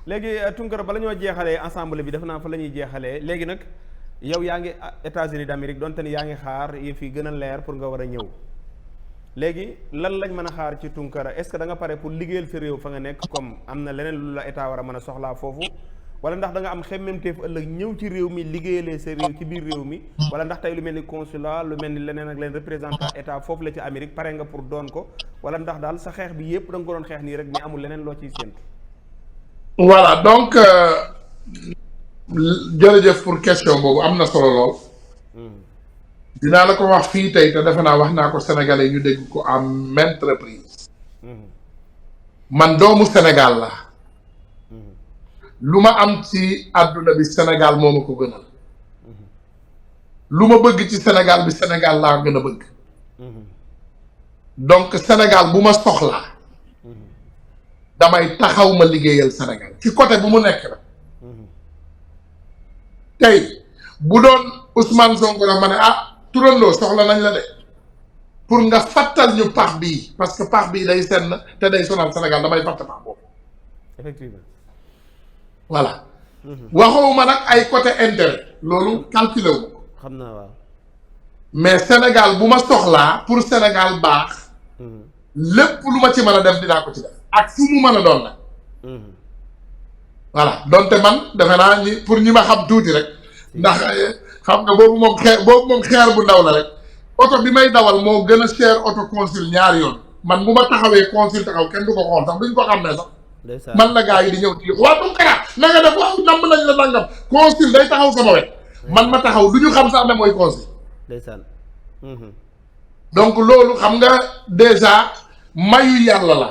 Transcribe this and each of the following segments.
léegi Tunkara bala ñoo jeexalee ensemble bi defe naa fa la ñuy jeexalee léegi nag yow yaa ngi États-Unis d'Amérique donte ni yaa ngi xaar yëf yi gën a leer pour nga war a ñëw léegi lan lañ mën a xaar ci Tunkara est-ce que da nga pare pour liggéeyal sa réew fa nga nekk comme am na leneen lu la état war a mën a soxlaa foofu wala ndax da nga am xemmemteef ëllëg ñëw ci réew mi liggéeyalee sa réew ci biir réew mi wala ndax tey lu mel ni consulat lu mel ni leneen ak leen représentant état foofu la ci Amérique pare nga pour doon ko wala ndax daal sa xeex bi yépp da nga ko doon xeex nii rek mais amul leneen loo ciy séntu. voilà donc jërëjëf pour question boobu am na solo lool. dinaa la ko wax fii tey te defe naa wax naa ko sénégalais ñu dégg ko à maintes reprises. man doomu Sénégal la. lu ma am ci àdduna bi Sénégal moo ma ko gënal. lu ma bëgg ci Sénégal bi Sénégal laa gën a bëgg. donc Sénégal bu ma soxlaa. damay taxaw ma liggéeyal Sénégal ci côté bu mu nekk la. tey bu doon Ousmane Sonko la ma ne turandoo soxla nañ la de pour nga fàttal ñu pax bii parce que pax bii day senn te day sonal Sénégal damay fàtt pax boobu. effectivement. voilà. waxuma nag ay côté intérêt loolu calculé wu ko. xam naa waaw. mais Sénégal bu ma soxlaa pour Sénégal baax. lépp lu ma ci mën a def dinaa ko ci def. ak fu mu mën a doon nag. voilà donte man defe naa ñi pour ñi ma xam tuuti rek. ndax xam nga boobu moom xeer bu ndaw la rek. oto bi may dawal moo gën a cher oto consul ñaari yoon. man bu ma taxawee consul taxaw kenn du ko xool sax duñ ko xam ne sax. man la gars yi di ñëw di waa Tunkara na nga def waaw namm nañ la nangam consul day taxaw sama wet. man ma taxaw du ñu xam sax ne mooy consul. ndeysaan. donc loolu xam nga déjà mayu yàlla la.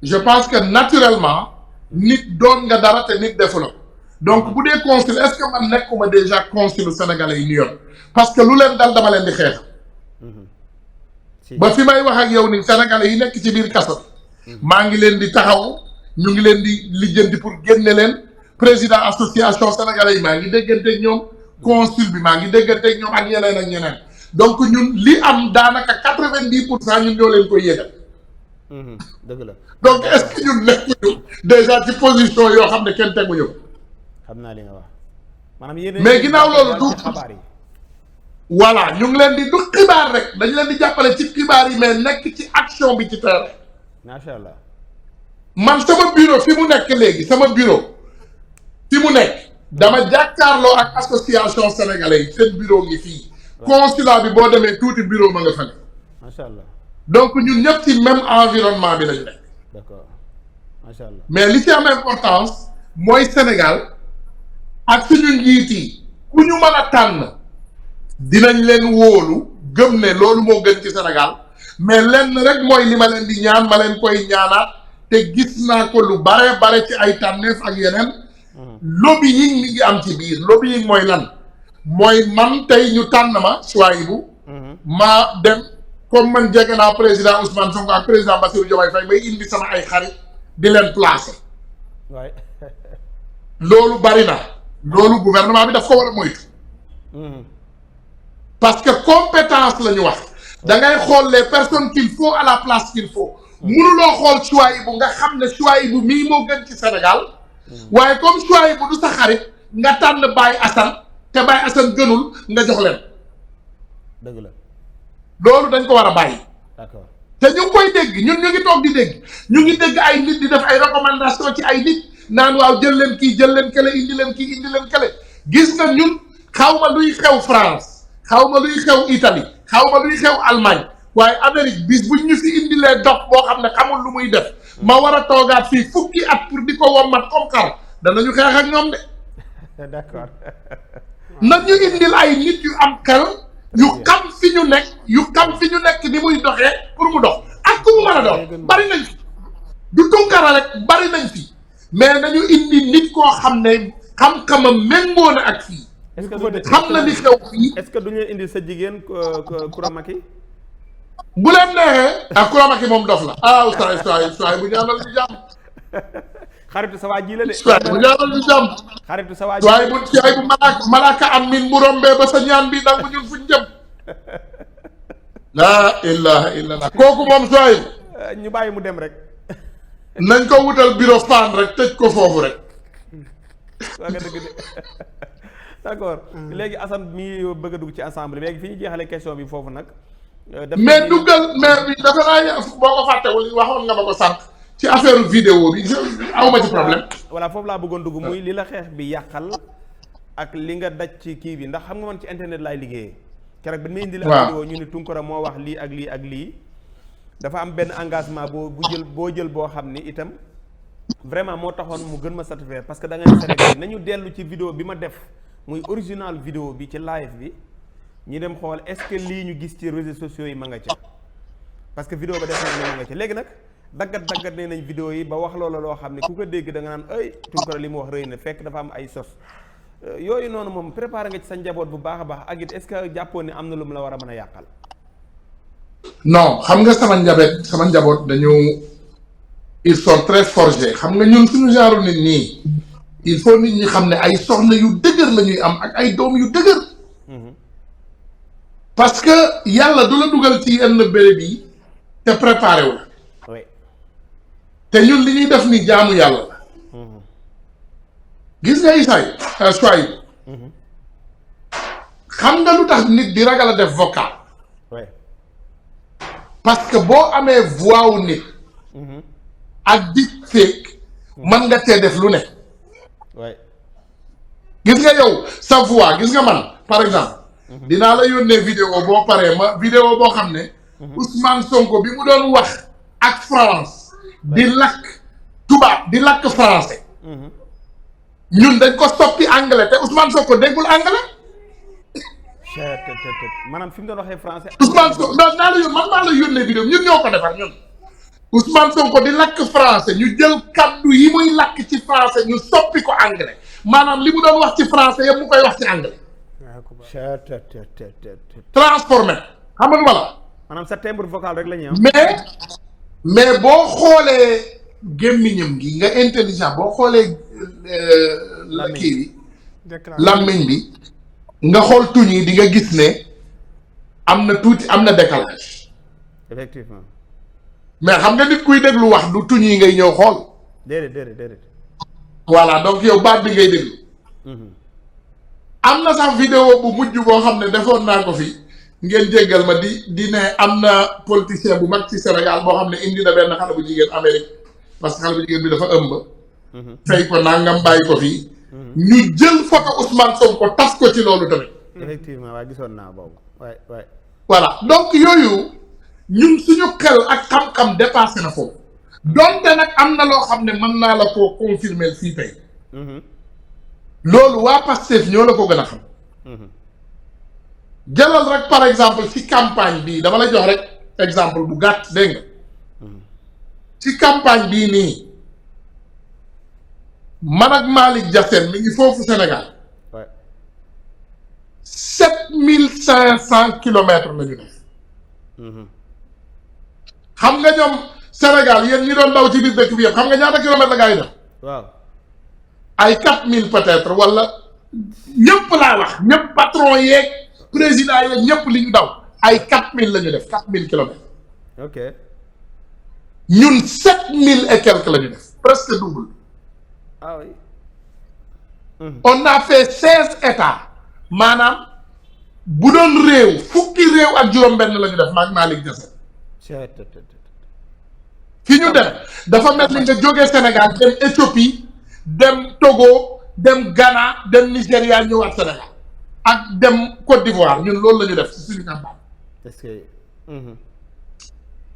je pense que naturellement nit doon nga dara te nit defu la donc bu dee consul est-ce que man nekkuma déjà consul sénégalais yi New York parce que lu leen dal dama leen di xeex. ba fi may wax ak yow ni sénégalais yi nekk ci biir kaso. maa ngi leen di taxaw ñu ngi leen di lijjanti pour génne leen président association sénégalais yi maa ngi dégganteeg ñoom consul bi maa ngi dégganteeg ñoom ak ñeneen ak ñeneen donc ñun li am daanaka 90% ñun ñoo leen koy yëgal. dëgg la donc est-ce que ñun nekkuñu déjà ci position yoo xam ne kenn teguñu ko. xam naa li nga wax maanaam yéen mais ginnaaw loolu du xabaar yi. voilà ñu ngi leen di du xibaar rek dañu leen di jàppale ci xibaar yi mais nekk ci action bi ci terrain. macha allah. man sama bureau fi mu nekk léegi sama bureau fi mu nekk dama jàkkaarloo ak association sénégalais yi seen bureau ngi fii. consulat bi boo demee tuuti bureau ma nga fa ne. macha allah. donc ñun ñëpp ci même environnement bi lañu nekk. d'accord macha allah. mais li ci am importance mooy Sénégal ak suñu njiit yi ku ñu mën a tànn dinañ leen wóolu gëm ne loolu moo gën ci Sénégal mais lenn rek mooy li ma leen di ñaan ma leen koy ñaanaat te gis naa ko lu bare ci ay tànneef ak yeneen. lobbying mi ngi am ci biir lobbying mooy lan mooy man tey ñu tànn ma Souaïbou ma dem. comme man jege naa président Ousmane Sonko ak président Bassirou Diomaye Faye may indi sama ay xarit di leen placer. waay loolu bari na. loolu gouvernement bi daf ko war a moytu. parce que compétence la ñu wax. da ngay xool les personnes qu'il faut à la place qu'il faut. mënuloo xool Souaïbou nga xam ne Souaïbou mii moo gën ci Sénégal. waaye comme Souaïbou du sa xarit nga tànn Baye Assane te Baye Assane gënul nga jox leen. dëgg la. loolu dañ ko war a bàyyi. d'accord te ñu ngi koy dégg ñun ñu ngi toog di dégg ñu ngi dégg ay nit di def ay recommandation ci ay nit naan waaw jël leen kii jël leen kële indi leen kii indi leen kële gis nga ñun xaw ma luy xew France xaw ma luy xew Italie xaw ma luy xew Allemagne waaye Amérique bis buñ ñu fi indilee dox boo xam ne xamul lu muy def ma war a toogaat fii fukki at pour di ko wommat comme xar danañu xeex ak ñoom de. d'accord. nag ñu indil ay nit yu am xel. yu xam fi ñu nekk ni muy doxee pour mu dox ak ku mu mën a doon bari nañ fi du Tunkara rek bari nañ fi mais nañu indi nit koo xam ne xam-xamam méngoo na ak fii. est-ce que xam na li xew fii. est-ce que du ñu indi sa jigéen Kouramaki. bu leen neexee. Kouramaki moom dof la. Oustaz bu ñaanal ñu jàmm. xaritu sa waa ji la de. bu ñaanal ñu jàmm. xaritu sa waa ji bu malaaka am min mu rombee ba sa ñaan bi nangu ñun fuñ jëm. laa ilaha illallah. kooku moom Souaïbou. ñu bàyyi mu dem rek. nañ ko wutal bureau fan rek tëj ko foofu rek. waa nga dëgg de d'accord léegi Assane mi bëgg a dugg ci ensemble léegi fi ñu jeexalee question bi foofu nag. mais duggal maire bi dafa naa boo ko fàttewul waxoon nga ma ko sànq ci affaire vidéo bi awma ci problème. voilà foofu laa bëggoon dugg muy li la xeex bi yàqal ak li nga daj ci kii bi ndax xam nga man ci internet laay liggéeyee. keroog bi ma indi la vidéo ñu ni Tunkara moo wax lii ak lii ak lii. dafa am benn engagement boo jël boo xam ni itam vraiment moo taxoon mu gën ma satisfaire parce que da nga ne Sénégal nañu dellu ci vidéo bi ma def muy original vidéo bi ci live bi ñu dem xool est-ce que lii ñu gis ci réseaux sociaux yi ma nga ca parce que vidéo ba def na ma nga ca léegi nag daggat nee nañ vidéo yi ba wax loola loo xam ne ku ko dégg da nga naan ay Tunkara li mu wax rëy na fekk dafa am ay sos yooyu noonu moom préparé nga ci sa njaboot bu baax a baax ak it est-ce que jàppoon ne am na lu mu la war a mën a yàqal. non xam nga sama njaboot dañu ils sont très forgés xam nga ñun suñu genre nit nii il faut nit ñi xam ne ay soxna yu dëgër la ñuy am ak ay doom yu dëgër parce que yàlla du la dugal ci yenn béréb yi te préparé wu la te ñun li ñuy def ni jaamu yàlla la gis nga Isaay soy xam nga lu tax nit di ragal a def vocal parce que boo amee voix wu nit ak deep fake mën nga tee def lu ne gis nga yow sa voix gis nga man par exemple dinaa la yónnee vidéo boo paree vidéo boo xam ne Ousmane Sonko bi mu doon wax ak France di lakk tubaab di lakk français ñun dañ ko soppi anglais te Ousmane Sonko déggul anglais maanaam fi mu doon waxee français. Ousmane Sonko man maa la yónnee vidéo ñun ñoo ko defar ñun Ousmane Sonko di lakk français ñu jël kaddu yi muy lakk ci français ñu soppi ko anglais maanaam li mu doon wax ci français yëpp mu koy wax ci anglais. transformé xam nga wala. maanaam sa timbre vocal rek la ñuy am. mais boo xoolee gémmiñam gi nga intelligent boo xoolee kii bi làmmiñ bi. nga xool tuñ yi di nga gis ne am na tuuti am na décalage. effectivement. mais xam nga nit kuy déglu wax du tuñ yi ngay ñëw xool. déedéet. voilà donc yow baat bi ngay déglu. am na sax vidéo bu mujj boo xam ne defoon naa ko fi ngeen jéggal ma di ne am na politicien bu mag ci Sénégal boo xam ne indi na benn xale bu jigéen Amérique parce que xale bu jigéen bi dafa ëmb. fay ko nangam bàyyi ko fii. ñu jël photo Ousmane Sonko tas ko ci loolu tamit. effectivement waaye gisoon naa boobu waay. voilà donc yooyu ñun suñu xel ak xam-xam dépassé na foofu. donte nag am na loo xam ne mën naa la koo confirmer fii tey. loolu waa Pastef ñoo la ko gën a xam. jëlal rek par exemple ci campagne bii dama la jox rek exemple bu gàtt dégg nga. ci campagne bii nii. man ak Malick Diassène mi ngi foofu Sénégal 7500 kilomètres la ñu def xam nga ñoom Sénégal yéen ñi doon daw ci biir dëkk bi yëpp xam nga ñaata kilomètres la gaa yi def waaw ay 4000 peut-être wala ñëpp laa wax ñëpp patron yeeg président yeeg ñëpp li ñu daw ay 4000 la ñu def 4000 kilomètres ok ñun 7000 et quelques la ñu def presque double. Ah oui. On a fait 16 états maanaam bu doon réew fukki réew ak juróom-benn la ñu def maag Malick Diassène fi ñu dem dafa mel ni nga jógee Sénégal dem Éthiopie dem Togo dem Ghana dem Nigéria ñëwaat Sénégal ak dem Côte d'Ivoire ñun loolu la ñu def ci suñu campagne. est-ce que.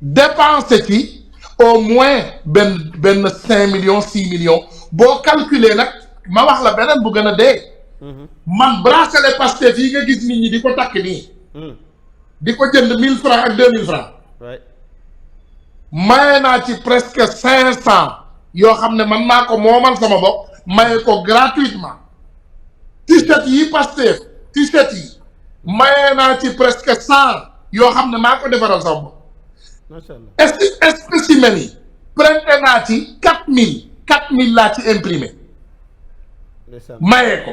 dépensé ci au moins benn 5 millions 6 millions. boo calculer nag ma wax la beneen bu gën a dee. man bracelet Pastef yi nga gis nit ñi di ko takk nii. di ko jënd 1000 francs ak 2000 francs. maye naa ci presque 500 yoo xam ne man maa ko moomal sama bopp maye ko gratuitement. t-shirt yi Pastef t-shirt yi maye naa ci presque 100 yoo xam ne maa ko defaral sama bopp. macha allah spécimen yi printé naa ci 4000 laa ci imprimé maye ko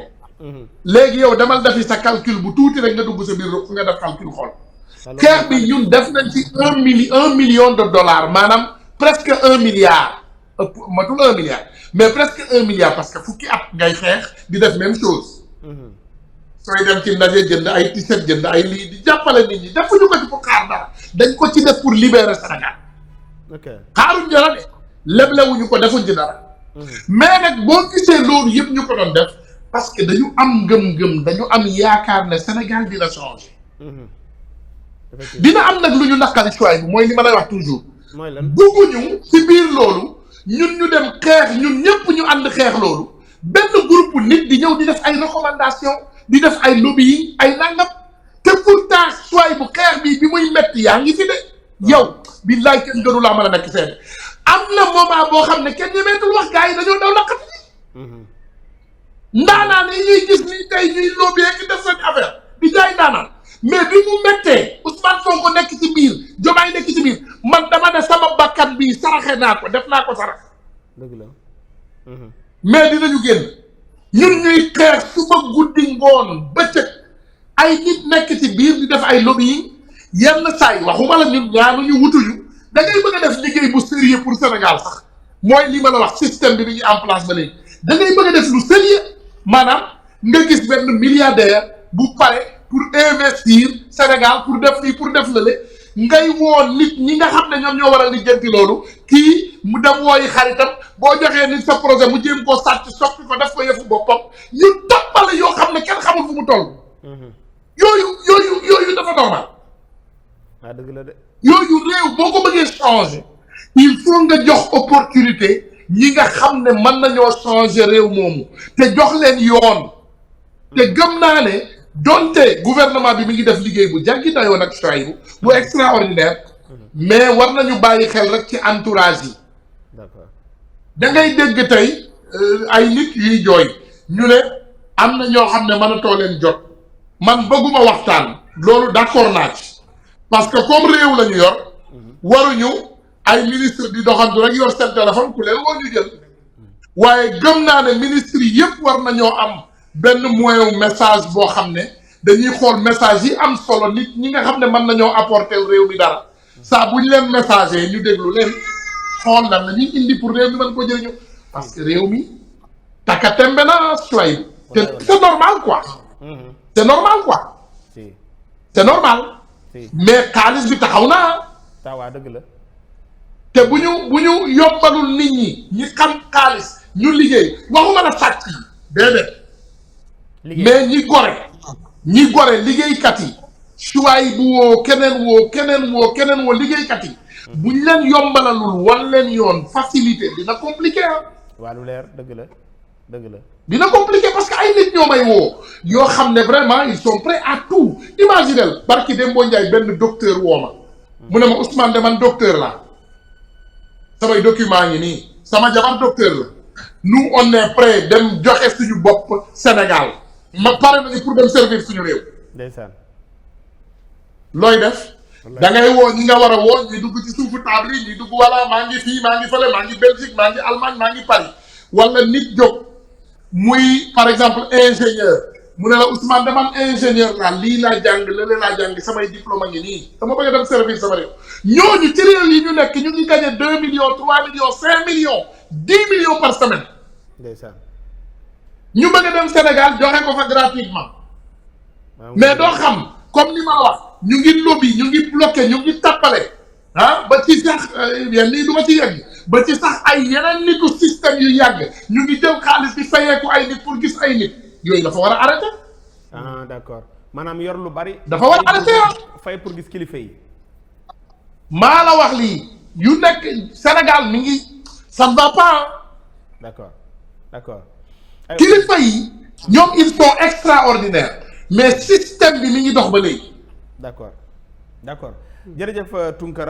léegi yow demal defi sa calcul bu tuuti rek nga dugg sa biir nga def calcul xool xeex bi ñun def nañ ci 1 million de dollars maanaam presque 1 milliard ëpp matul 1 milliard mais presque 1 milliard parce que fukki at ngay xeex di def même chose. sooy dem ci ndaje jënd ay t-shirt jënd ay lii di jàppale nit ñi defuñu ko ci pour xaar dara dañ ko ci def pour libérer Sénégal. ok xaaruñ dara de leblewuñu ko defuñ ci dara. mais nag boo gisee loolu yëpp ñu ko doon def parce que dañu am ngëm-ngëm dañu am yaakaar ne Sénégal dina changer. dina am nag lu ñu naqari choix bi mooy li ma lay wax toujours. mooy lan bëgguñu ci biir loolu ñun ñu dem xeex ñun ñëpp ñu ànd xeex loolu benn groupe nit di ñëw di def ay recommandation di def ay lobby yi ay nangam te pourtant choix bu xeex bi muy metti yaa ngi fi de yow billaay kenn gënu laa mën a nekk seen am na moment boo xam ne kenn ñemeetul wax gars yi dañoo daw laqati ndaanaan yi ñuy gis ni tey ñuy lobby ak def seen affaire di jaay ndaanaan mais bi mu méttee Ousmane Sonko nekk ci biir Diomaye nekk ci biir man dama ne sama bakkan bii saraxe naa ko def naa ko sarax dëgg la mais dinañu génn ñun ñuy xeex suba guddi ngoon bëccëg ay nit nekk ci biir di def ay lobby yi yenn saa yi waxuma la ñun ñaanuñu wutuñu da ngay bëgg a def liggéey bu sérieux pour Sénégal sax mooy li ma la wax système bi ñu en place ba léegi da ngay bëgg a def lu sérieux maanaam nga gis benn milliardaire bu pare pour investir Sénégal pour def fii pour def lële ngay woo nit ñi nga xam ne ñoom ñoo war a lijjanti loolu kii mu dem wooyi xaritam boo joxee nit sa projet mu jéem koo sàcc soppi ko def ko yëfu boppam yu toppale yoo xam ne kenn xamul fu mu toll. yooyu dafa normal. ah dëgg la de. yooyu réew boo ko bëggee changer il faut nga jox opportunité ñi nga xam ne mën nañoo changer réew moomu te jox leen yoon te gëm naa ne donte gouvernement bi mi ngi def liggéey bu jàngi dayoo nag choix bu extraordinaire mais war nañu bàyyi xel rek ci entourage yi. d'accord da ngay dégg tey ay nit yuy jooy ñu ne am na ñoo xam ne mënatoo leen jot man bëgguma waxtaan loolu d'accord naa ci parce que comme réew la ñu yor waruñu ay ministre di doxantu rek yor seen téléphone ku leen woo ñu jël waaye gëm naa ne ministre yi yëpp war nañoo am benn moyen message boo xam ne dañuy xool message yi am solo nit ñi nga xam ne mën nañoo apporter réew mi dara saa bu ñu leen messager ñu déglu leen xool lan la ñuy indi pour réew mi mën ko jëriñu parce que réew mi taka tembe na choix te c'est normal quoi c'est normal quoi c'est normal mais xaalis bi taxaw naa waa dëgg la te bu ñu yombalul nit ñi xam xaalis ñu liggéey waxuma la sàcc yi déedéet mais ñi gore liggéeykat yi choix yi bu woo keneen woo liggéeykat yi buñ leen yombalalul wan leen yoon facilité dina compliqué waa lu leer dëgg la dina compliqué parce que ay nit ñoo may woo yoo xam ne vraiment ils sont prêts à tout imaginel barki Dembo Ndiaye benn docteur woo ma mu ne ma Ousmane de man docteur la samay document ngi nii sama jabar docteur la nous on est prêt dem joxe suñu bopp Sénégal ma pare nañu pour dem servir suñu réew. ndeysaan. looy def. da ngay woo ñi nga war a woo ñi dugg ci suufu table yi ñi dugg wala maa ngi fii maa ngi fële maa ngi Belgique maa ngi Allemagne maa ngi Paris wala nit jóg muy par exemple ingénieur mu ne la Ousmane de man ingénieur laa lii laa jàng lële laa jàng samay diplôme ngi nii dama bëgg a dem servir sama réew ñooñu ci réew yi ñu nekk ñu ngi gagné 2 millions 3 millions 5 millions 10 millions par semaine. ndeysaan. ñu bëgg a dem Sénégal joxe ko fa gratuitement mais doo xam comme ni ma wax ñu ngi lobby ñu ngi bloqué ñu ngi tappale ba ci sax yenn yi du ma ci yegg ba ci sax ay yeneen nitu système yu yàgg ñu ngi jël xaalis bi fayeeku ay nit pour gis ay nit yooyu dafa war a arrêté. d'accord maanaam yor lu bari. dafa war a arrêté fay pour gis kilifa yi. maa la wax lii yu nekk Sénégal mi ngi ça ne va pas. d'accord. kilifa yi ñoom ils sont extraordinaires mais système bi mi ngi dox ba léegi. d'accord jërëjëf Tounkara.